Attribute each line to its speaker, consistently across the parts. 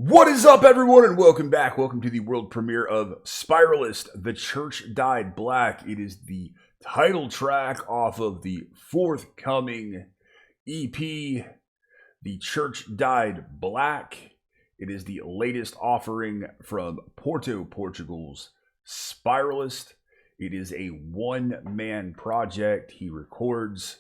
Speaker 1: What is up, everyone, and welcome back. Welcome to the world premiere of Spiralist, The Church Died Black. It is the title track off of the forthcoming EP, The Church Died Black. It is the latest offering from Porto, Portugal's Spiralist. It is a one-man project. He records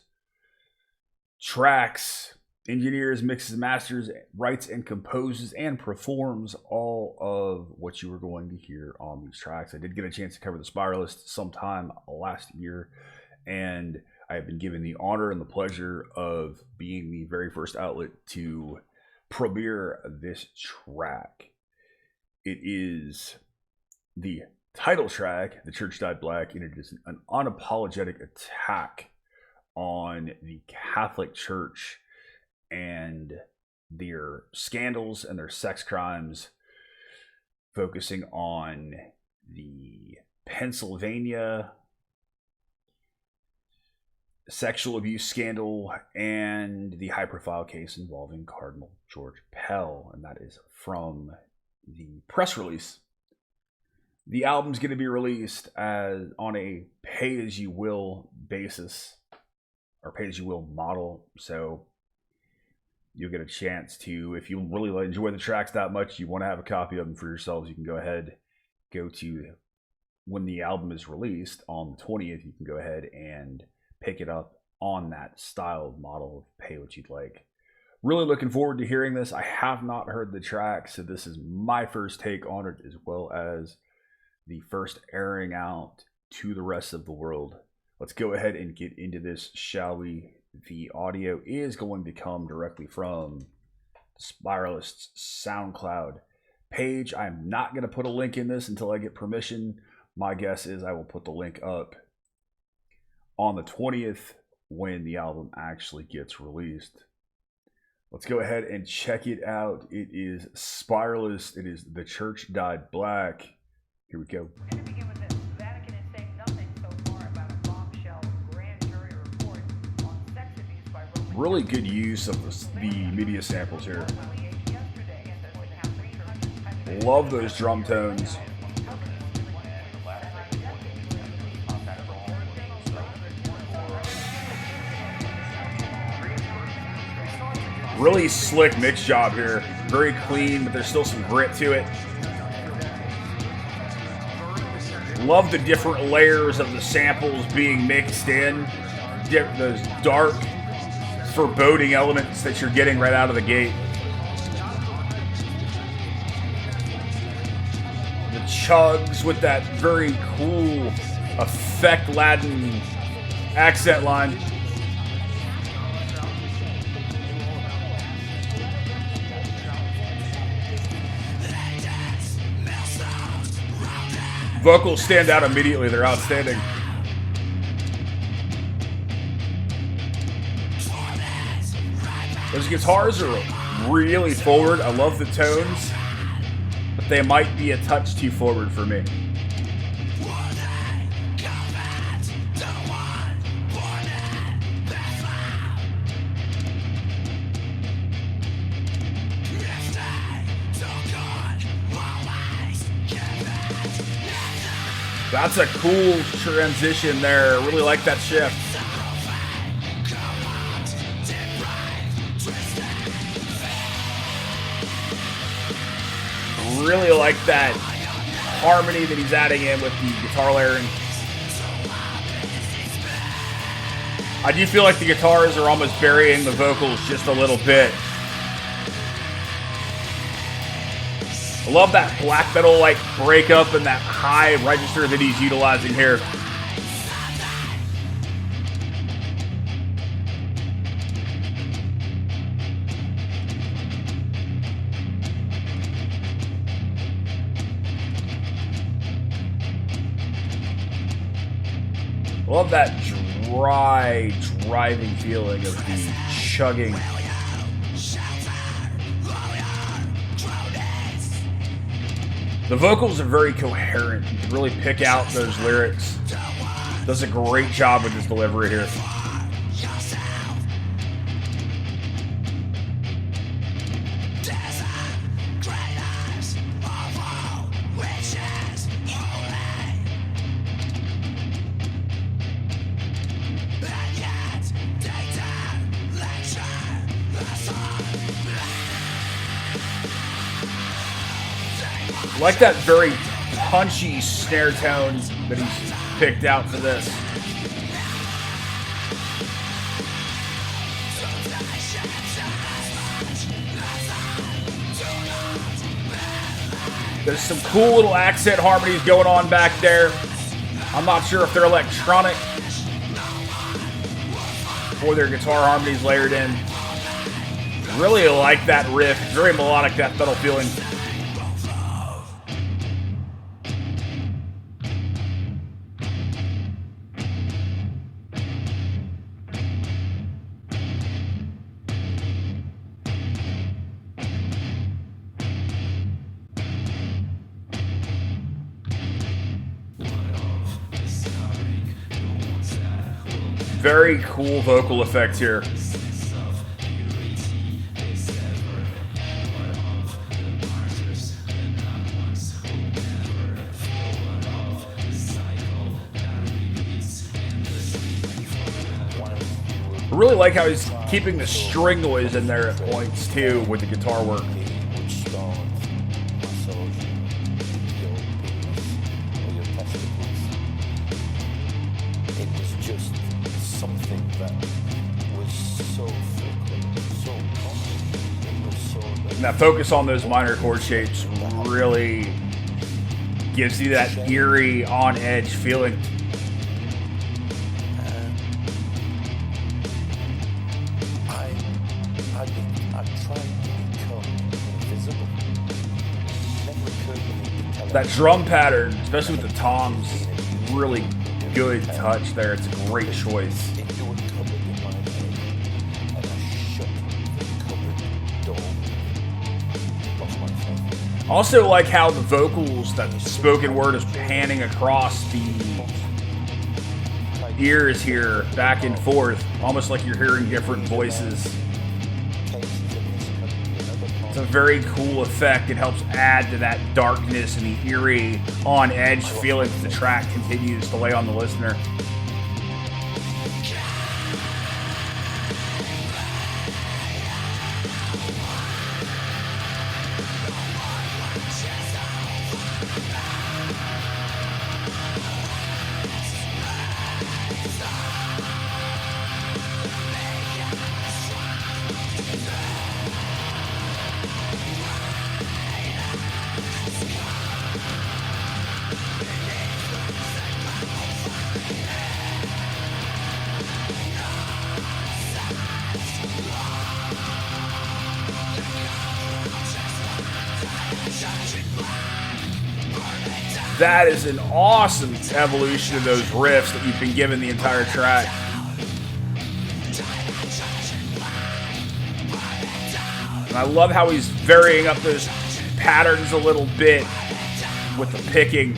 Speaker 1: tracks, engineers, mixes, masters, writes and composes and performs all of what you are going to hear on these tracks. I did get a chance to cover the Spiralist sometime last year, and I have been given the honor and the pleasure of being the very first outlet to premiere this track. It is the title track, The Church Died Black, and it is an unapologetic attack on the Catholic Church and their scandals and their sex crimes, focusing on the Pennsylvania sexual abuse scandal and the high-profile case involving Cardinal George Pell, and that is from the press release. The album's going to be released on a pay-as-you-will basis, or pay-as-you-will model, so you'll get a chance to, if you really enjoy the tracks that much, you want to have a copy of them for yourselves, you can go to, when the album is released on the 20th, you can go ahead and pick it up on that style of model, pay what you'd like. Really looking forward to hearing this. I have not heard the track, so this is my first take on it, as well as the first airing out to the rest of the world. Let's go ahead and get into this, shall we? The audio is going to come directly from Spiralist's SoundCloud page. I'm not going to put a link in this until I get permission. My guess is I will put the link up on the 20th when the album actually gets released. Let's go ahead and check it out. It is Spiralist. It is The Church Died Black. Here we go. Really good use of the media samples here. Love those drum tones. Really slick mix job here. Very clean, but there's still some grit to it. Love the different layers of the samples being mixed in. Those dark, foreboding elements that you're getting right out of the gate. The chugs with that very cool effect Latin accent line. Vocals stand out immediately. They're outstanding. Those guitars are really forward. I love the tones, but they might be a touch too forward for me. That's a cool transition there. Really like that shift. Really like that harmony that he's adding in with the guitar layering. I do feel like the guitars are almost burying the vocals just a little bit. I love that black metal like breakup and that high register that he's utilizing here. Love that dry, driving feeling of the chugging. The vocals are very coherent. You can really pick out those lyrics. Does a great job with his delivery here. Like that very punchy snare tone that he's picked out for this. There's some cool little accent harmonies going on back there. I'm not sure if they're electronic or their guitar harmonies layered in. Really like that riff. It's very melodic, that metal feeling. Very cool vocal effects here. I really like how he's keeping the string noise in there at points too with the guitar work. And that focus on those minor chord shapes really gives you that eerie, on-edge feeling. That drum pattern, especially with the toms, really good touch there. It's a great choice. Also like how the vocals, that spoken word is panning across the ears here, back and forth, almost like you're hearing different voices. It's a very cool effect. It helps add to that darkness and the eerie, on-edge feeling that the track continues to lay on the listener. That is an awesome evolution of those riffs that you've been given the entire track. And I love how he's varying up those patterns a little bit with the picking.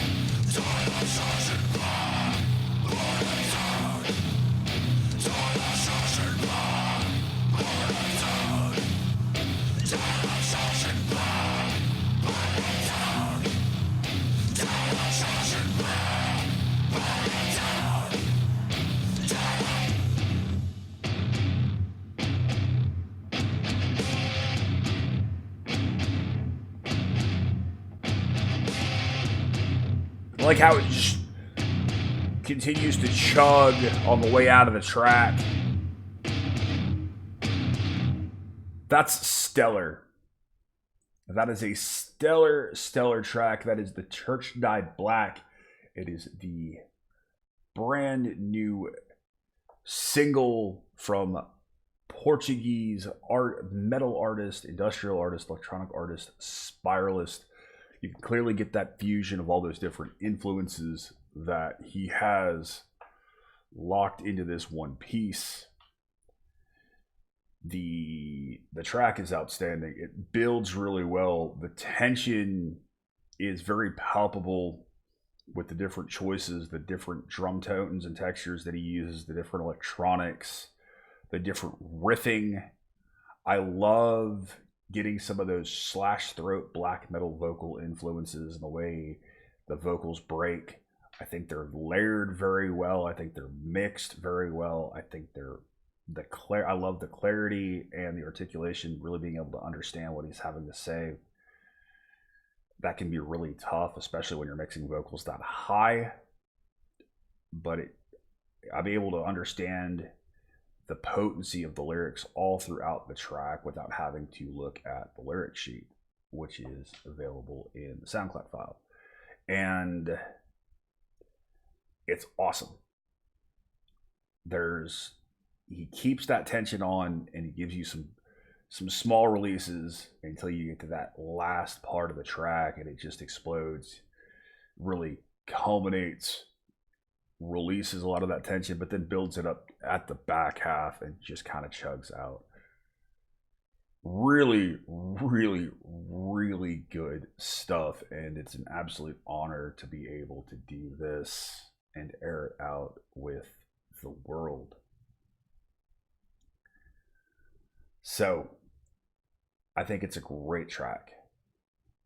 Speaker 1: I like how it just continues to chug on the way out of the track. That's stellar. That is a stellar track. That is The Church Died Black. It is the brand new single from Portuguese metal artist, industrial artist, electronic artist, Spiralist. You can clearly get that fusion of all those different influences that he has locked into this one piece. The track is outstanding. It builds really well. The tension is very palpable with the different choices, the different drum tones and textures that he uses, the different electronics, the different riffing. I love getting some of those slash throat black metal vocal influences and the way the vocals break. I think they're layered very well. I think they're mixed very well. I think I love the clarity and the articulation, really being able to understand what he's having to say. that can be really tough, especially when you're mixing vocals that high. But I'm able to understand the potency of the lyrics all throughout the track without having to look at the lyric sheet, which is available in the SoundCloud file. And it's awesome. He keeps that tension on, and he gives you some small releases until you get to that last part of the track, and it just explodes, really culminates, releases a lot of that tension, but then builds it up at the back half and just kind of chugs out. Really, really, really good stuff, and it's an absolute honor to be able to do this and air it out with the world. So I think it's a great track.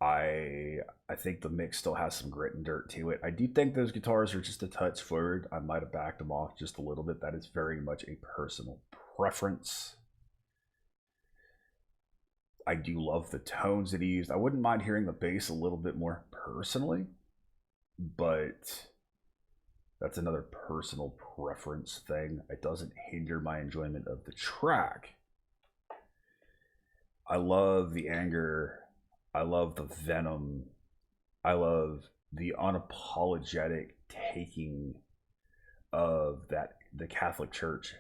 Speaker 1: I think the mix still has some grit and dirt to it. I do think those guitars are just a touch forward. I might have backed them off just a little bit. That is very much a personal preference. I do love the tones that he used. I wouldn't mind hearing the bass a little bit more personally, but that's another personal preference thing. It doesn't hinder my enjoyment of the track. I love the anger. I love the venom. I love the unapologetic taking of the Catholic Church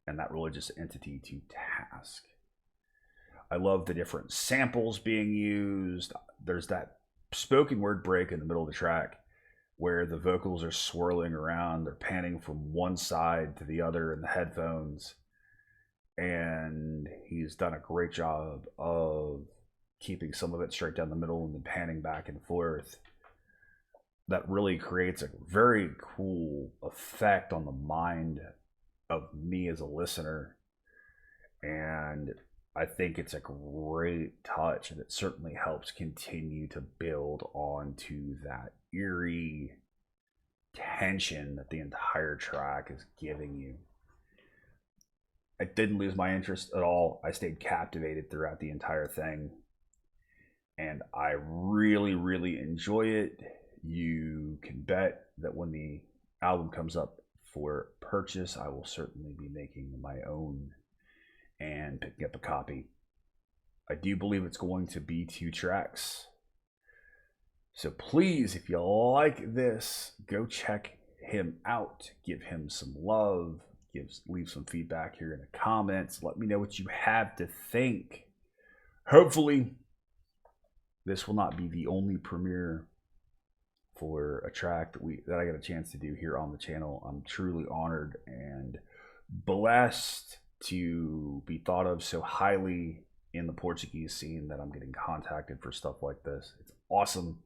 Speaker 1: and that religious entity to task. I love the different samples being used. There's that spoken word break in the middle of the track where the vocals are swirling around. They're panning from one side to the other in the headphones. And he's done a great job of keeping some of it straight down the middle and then panning back and forth. That really creates a very cool effect on the mind of me as a listener. And I think it's a great touch, and it certainly helps continue to build onto that eerie tension that the entire track is giving you. I didn't lose my interest at all. I stayed captivated throughout the entire thing, and I really, really enjoy it. You can bet that when the album comes up for purchase, I will certainly be making my own and picking up a copy. I do believe it's going to be 2 tracks. So please, if you like this, go check him out. Give him some love. Leave some feedback here in the comments. Let me know what you have to think. Hopefully, this will not be the only premiere for a track that I got a chance to do here on the channel. I'm truly honored and blessed to be thought of so highly in the Portuguese scene that I'm getting contacted for stuff like this. It's awesome.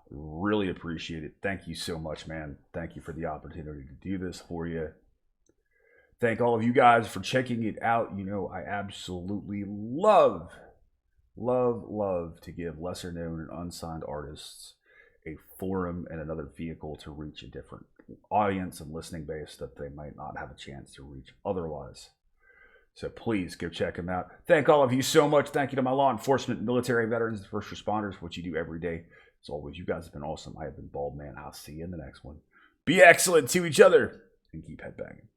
Speaker 1: Really appreciate it. Thank you so much, man. Thank you for the opportunity to do this for you. Thank all of you guys for checking it out. You know, I absolutely love to give lesser known and unsigned artists a forum and another vehicle to reach a different audience and listening base that they might not have a chance to reach otherwise. So please go check them out. Thank all of you so much. Thank you to my law enforcement, military veterans, and first responders for what you do every day. As always, you guys have been awesome. I have been Baldman. I'll see you in the next one. Be excellent to each other and keep headbanging.